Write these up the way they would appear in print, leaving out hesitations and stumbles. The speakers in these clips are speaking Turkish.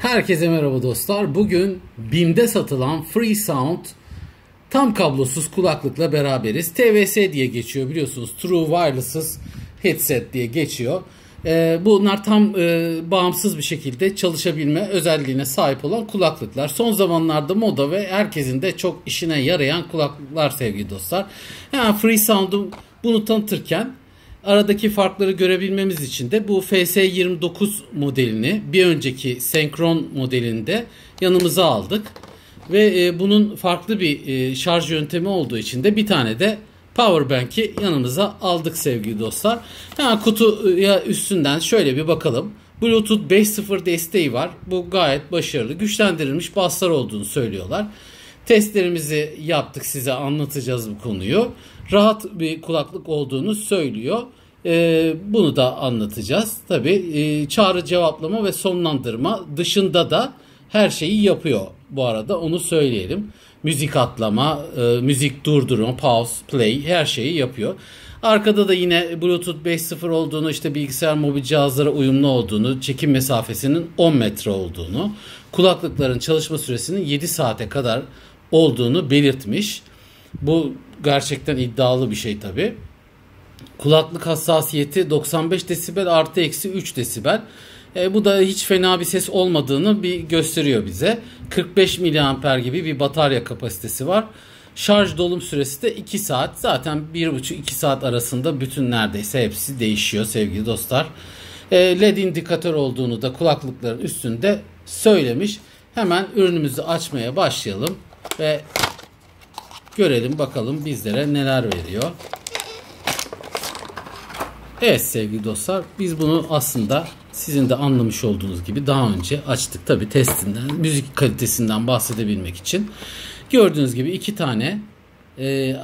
Herkese merhaba dostlar. Bugün BİM'de satılan Freesound tam kablosuz kulaklıkla beraberiz. TWS diye geçiyor, biliyorsunuz. True Wireless Headset diye geçiyor. Bunlar tam bağımsız bir şekilde çalışabilme özelliğine sahip olan kulaklıklar. Son zamanlarda moda ve herkesin de çok işine yarayan kulaklıklar sevgili dostlar. Yani Freesound'u bunu tanıtırken aradaki farkları görebilmemiz için de bu FS29 modelini bir önceki senkron modelinde yanımıza aldık. Ve bunun farklı bir şarj yöntemi olduğu için de bir tane de Powerbank'i yanımıza aldık sevgili dostlar. Yani kutuya üstünden şöyle bir bakalım. Bluetooth 5.0 desteği var. Bu gayet başarılı. Güçlendirilmiş baslar olduğunu söylüyorlar. Testlerimizi yaptık, size anlatacağız bu konuyu. Rahat bir kulaklık olduğunu söylüyor. Bunu da anlatacağız. Tabii çağrı cevaplama ve sonlandırma dışında da her şeyi yapıyor bu arada, onu söyleyelim. Müzik atlama, müzik durdurma, pause, play her şeyi yapıyor. Arkada da yine Bluetooth 5.0 olduğunu, işte bilgisayar mobil cihazlara uyumlu olduğunu, çekim mesafesinin 10 metre olduğunu, kulaklıkların çalışma süresinin 7 saate kadar olduğunu belirtmiş. Bu gerçekten iddialı bir şey tabii. Kulaklık hassasiyeti 95 desibel artı eksi 3 desibel. Bu da hiç fena bir ses olmadığını bir gösteriyor bize. 45 miliamper gibi bir batarya kapasitesi var. Şarj dolum süresi de 2 saat. Zaten 1,5-2 saat arasında bütün neredeyse hepsi değişiyor sevgili dostlar. LED indikatör olduğunu da kulaklıkların üstünde söylemiş. Hemen ürünümüzü açmaya başlayalım ve görelim bakalım bizlere neler veriyor. Evet sevgili dostlar, biz bunu aslında sizin de anlamış olduğunuz gibi daha önce açtık. Tabi testinden, müzik kalitesinden bahsedebilmek için. Gördüğünüz gibi 2 tane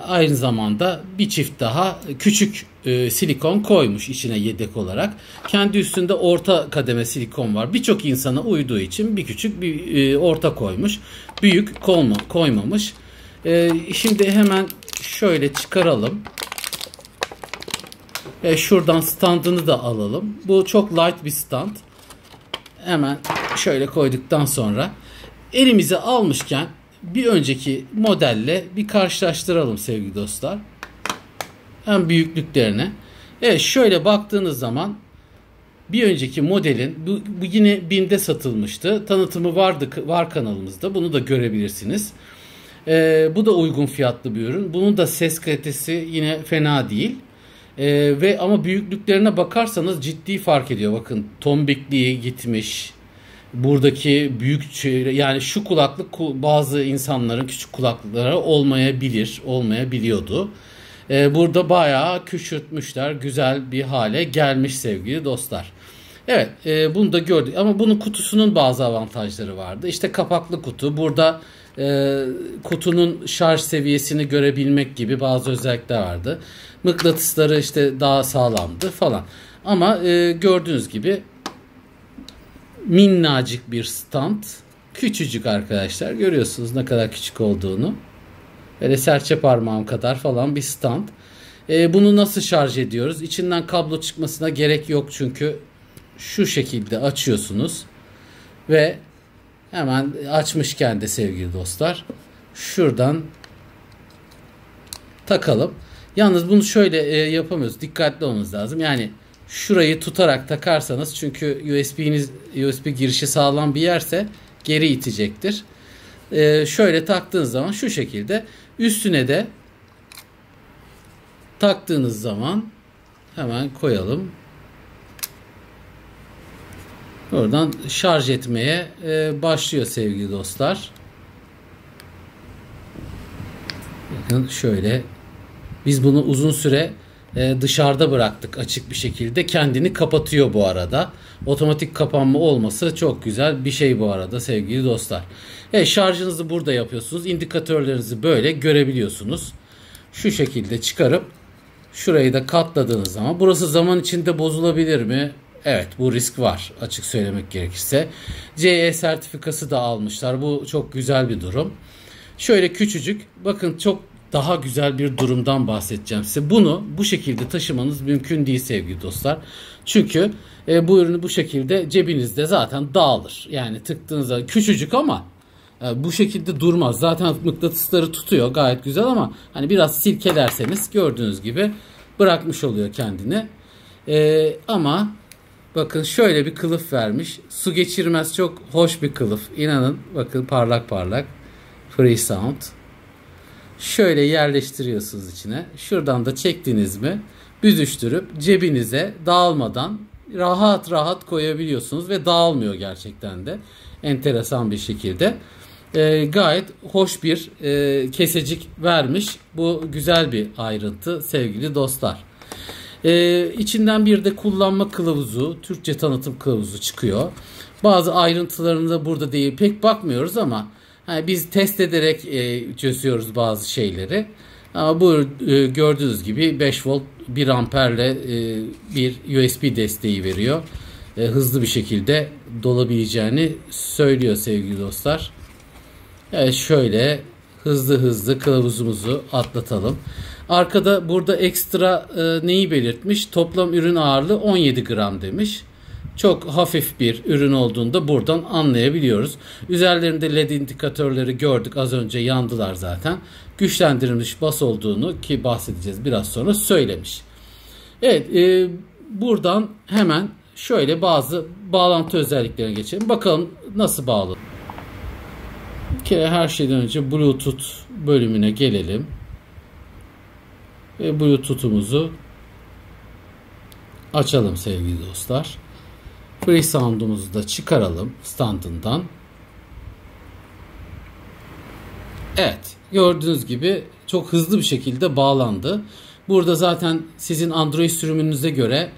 aynı zamanda bir çift daha küçük silikon koymuş içine yedek olarak. Kendi üstünde orta kademe silikon var. Birçok insana uyduğu için bir küçük bir orta koymuş. Büyük koymamış. Şimdi hemen şöyle çıkaralım. Şuradan standını da alalım. Bu çok light bir stand. Hemen şöyle koyduktan sonra elimize almışken bir önceki modelle bir karşılaştıralım sevgili dostlar. Hem büyüklüklerine. Evet, şöyle baktığınız zaman bir önceki modelin bu yine BİM'de satılmıştı. Tanıtımı var kanalımızda. Bunu da görebilirsiniz. Bu da uygun fiyatlı bir ürün. Bunun da ses kalitesi yine fena değil. Ama büyüklüklerine bakarsanız ciddi fark ediyor. Bakın, tombikliği gitmiş. Buradaki büyük yani şu kulaklık bazı insanların küçük kulaklıklara olmayabiliyordu. Burada bayağı küçültmüşler. Güzel bir hale gelmiş sevgili dostlar. Evet, bunu da gördük ama bunun kutusunun bazı avantajları vardı. İşte kapaklı kutu. Burada kutunun şarj seviyesini görebilmek gibi bazı özellikler vardı. Mıknatısları işte daha sağlamdı falan. Ama gördüğünüz gibi minnacık bir stand. Küçücük arkadaşlar. Görüyorsunuz ne kadar küçük olduğunu. Böyle serçe parmağım kadar falan bir stand. Bunu nasıl şarj ediyoruz? İçinden kablo çıkmasına gerek yok çünkü şu şekilde açıyorsunuz ve hemen açmışken de sevgili dostlar şuradan takalım. Yalnız bunu şöyle yapamıyoruz. Dikkatli olmanız lazım. Yani şurayı tutarak takarsanız, çünkü USB girişi sağlam bir yerse geri itecektir. Şöyle taktığınız zaman şu şekilde, üstüne de taktığınız zaman hemen koyalım. Oradan şarj etmeye başlıyor sevgili dostlar. Bakın şöyle, biz bunu uzun süre dışarıda bıraktık açık bir şekilde. Kendini kapatıyor bu arada. Otomatik kapanma olması çok güzel bir şey bu arada sevgili dostlar. Şarjınızı burada yapıyorsunuz. İndikatörlerinizi böyle görebiliyorsunuz. Şu şekilde çıkarıp şurayı da katladığınız zaman, burası zaman içinde bozulabilir mi? Evet, bu risk var açık söylemek gerekirse. CE sertifikası da almışlar. Bu çok güzel bir durum. Şöyle küçücük, bakın çok daha güzel bir durumdan bahsedeceğim size. Bunu bu şekilde taşımanız mümkün değil sevgili dostlar. Çünkü bu ürünü bu şekilde cebinizde zaten dağılır. Yani tıktığınızda küçücük ama bu şekilde durmaz. Zaten mıknatısları tutuyor gayet güzel ama hani biraz silkelerseniz gördüğünüz gibi bırakmış oluyor kendini. Ama bakın şöyle bir kılıf vermiş. Su geçirmez, çok hoş bir kılıf. İnanın, bakın parlak parlak. Freesound. Şöyle yerleştiriyorsunuz içine. Şuradan da çektiniz mi büzüştürüp cebinize dağılmadan rahat rahat koyabiliyorsunuz ve dağılmıyor gerçekten de. Enteresan bir şekilde. Gayet hoş bir kesecik vermiş. Bu güzel bir ayrıntı sevgili dostlar. İçinden bir de kullanma kılavuzu, Türkçe tanıtım kılavuzu çıkıyor. Bazı ayrıntılarını da burada değil, pek bakmıyoruz ama hani biz test ederek çözüyoruz bazı şeyleri. Ama bu gördüğünüz gibi 5 volt 1 amperle bir USB desteği veriyor. Hızlı bir şekilde dolabileceğini söylüyor sevgili dostlar. Evet, şöyle hızlı kılavuzumuzu atlatalım. Arkada burada ekstra neyi belirtmiş? Toplam ürün ağırlığı 17 gram demiş. Çok hafif bir ürün olduğunu da buradan anlayabiliyoruz. Üzerlerinde LED indikatörleri gördük. Az önce yandılar zaten. Güçlendirilmiş bas olduğunu, ki bahsedeceğiz biraz sonra, söylemiş. Evet, buradan hemen şöyle bazı bağlantı özelliklerine geçelim. Bakalım nasıl bağlı. Bir kere her şeyden önce Bluetooth bölümüne gelelim. Ve Bluetooth'umuzu açalım sevgili dostlar. Freesound'umuzu da çıkaralım standından. Evet, gördüğünüz gibi çok hızlı bir şekilde bağlandı. Burada zaten sizin Android sürümünüze göre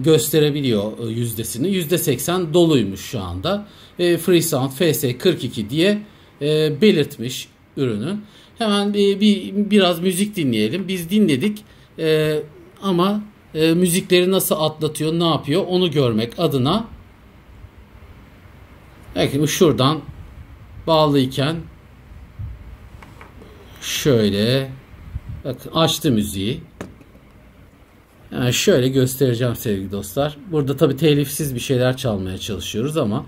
gösterebiliyor yüzdesini. %80 doluymuş şu anda. Freesound FS42 diye belirtmiş ürünü. Hemen biraz müzik dinleyelim. Biz dinledik ama müzikleri nasıl atlatıyor, ne yapıyor onu görmek adına belki şuradan bağlıyken şöyle bakın açtı müziği. Yani şöyle göstereceğim sevgili dostlar. Burada tabii telifsiz bir şeyler çalmaya çalışıyoruz ama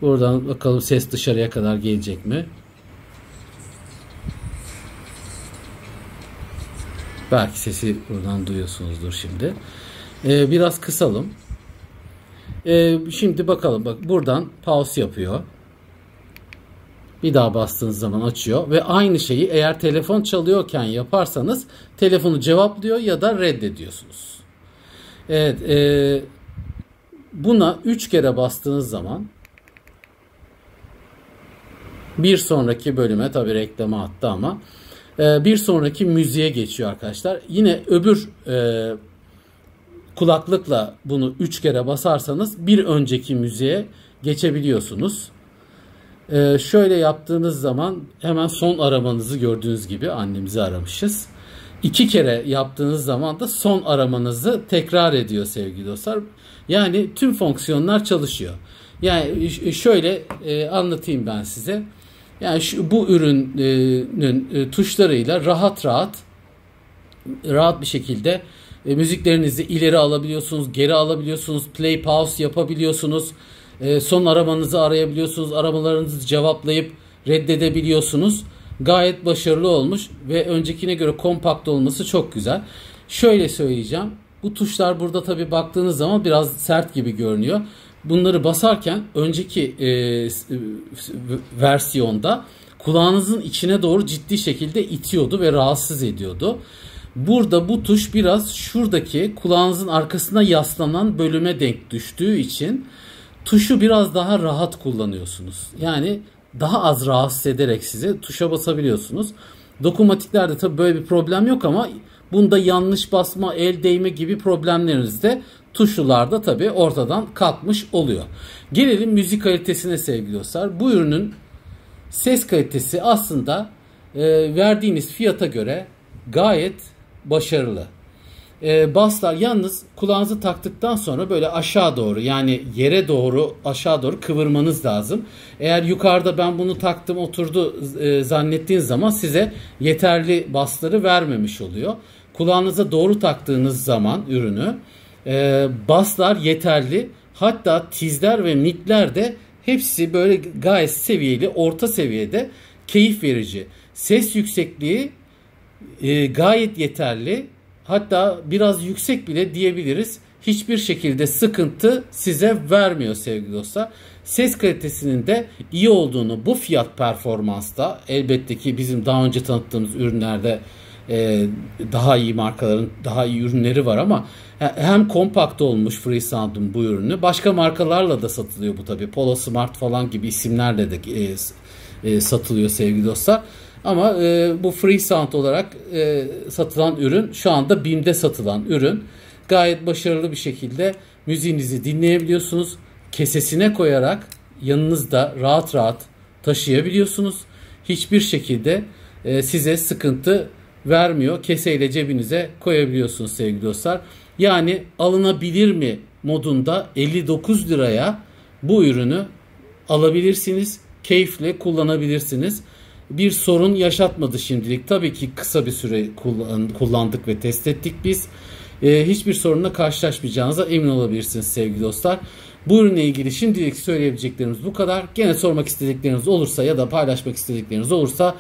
buradan bakalım ses dışarıya kadar gelecek mi? Belki sesi buradan duyuyorsunuzdur şimdi. Biraz kısalım. Şimdi bakalım. Bak, buradan pause yapıyor. Bir daha bastığınız zaman açıyor. Ve aynı şeyi eğer telefon çalıyorken yaparsanız telefonu cevaplıyor ya da reddediyorsunuz. Evet. Buna 3 kere bastığınız zaman bir sonraki bölüme, tabii reklama attı ama bir sonraki müziğe geçiyor arkadaşlar. Yine öbür kulaklıkla bunu 3 kere basarsanız bir önceki müziğe geçebiliyorsunuz. Şöyle yaptığınız zaman hemen son aramanızı, gördüğünüz gibi annemizi aramışız. 2 kere yaptığınız zaman da son aramanızı tekrar ediyor sevgili dostlar. Yani tüm fonksiyonlar çalışıyor. Yani şöyle anlatayım ben size. Yani bu ürünün tuşlarıyla rahat bir şekilde müziklerinizi ileri alabiliyorsunuz, geri alabiliyorsunuz, play pause yapabiliyorsunuz, son aramanızı arayabiliyorsunuz, aramalarınızı cevaplayıp reddedebiliyorsunuz. Gayet başarılı olmuş ve öncekine göre kompakt olması çok güzel. Şöyle söyleyeceğim. Bu tuşlar burada tabii baktığınız zaman biraz sert gibi görünüyor. Bunları basarken önceki versiyonda kulağınızın içine doğru ciddi şekilde itiyordu ve rahatsız ediyordu. Burada bu tuş biraz şuradaki kulağınızın arkasına yaslanan bölüme denk düştüğü için tuşu biraz daha rahat kullanıyorsunuz. Yani daha az rahatsız ederek size tuşa basabiliyorsunuz. Dokunmatiklerde tabii böyle bir problem yok ama bunda yanlış basma, el değme gibi problemleriniz de tuşlularda tabii ortadan kalkmış oluyor. Gelelim müzik kalitesine sevgili dostlar. Bu ürünün ses kalitesi aslında verdiğiniz fiyata göre gayet başarılı. Baslar yalnız kulağınızı taktıktan sonra böyle aşağı doğru, yani yere doğru aşağı doğru kıvırmanız lazım. Eğer yukarıda ben bunu taktım oturdu zannettiğiniz zaman size yeterli basları vermemiş oluyor. Kulağınıza doğru taktığınız zaman ürünü baslar yeterli, hatta tizler ve midler de hepsi böyle gayet seviyeli, orta seviyede, keyif verici. Ses yüksekliği gayet yeterli. Hatta biraz yüksek bile diyebiliriz. Hiçbir şekilde sıkıntı size vermiyor sevgili dostlar. Ses kalitesinin de iyi olduğunu bu fiyat performansta, elbette ki bizim daha önce tanıttığımız ürünlerde daha iyi markaların daha iyi ürünleri var ama hem kompakt olmuş Freesound'un bu ürünü, başka markalarla da satılıyor bu tabi. Polo Smart falan gibi isimlerle de satılıyor sevgili dostlar. Ama bu Freesound olarak satılan ürün şu anda BİM'de satılan ürün. Gayet başarılı bir şekilde müziğinizi dinleyebiliyorsunuz. Kesesine koyarak yanınızda rahat rahat taşıyabiliyorsunuz. Hiçbir şekilde size sıkıntı vermiyor. Keseyle cebinize koyabiliyorsunuz sevgili dostlar. Yani alınabilir mi modunda 59 liraya bu ürünü alabilirsiniz. Keyifle kullanabilirsiniz. Bir sorun yaşatmadı şimdilik. Tabii ki kısa bir süre kullandık ve test ettik biz. Hiçbir sorunla karşılaşmayacağınıza emin olabilirsiniz sevgili dostlar. Bu ürünle ilgili şimdilik söyleyebileceklerimiz bu kadar. Gene sormak istedikleriniz olursa ya da paylaşmak istedikleriniz olursa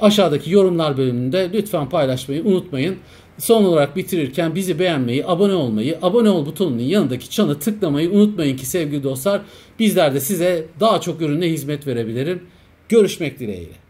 aşağıdaki yorumlar bölümünde lütfen paylaşmayı unutmayın. Son olarak bitirirken bizi beğenmeyi, abone olmayı, abone ol butonunun yanındaki çanı tıklamayı unutmayın ki sevgili dostlar, bizler de size daha çok ürüne hizmet verebilirim. Görüşmek dileğiyle.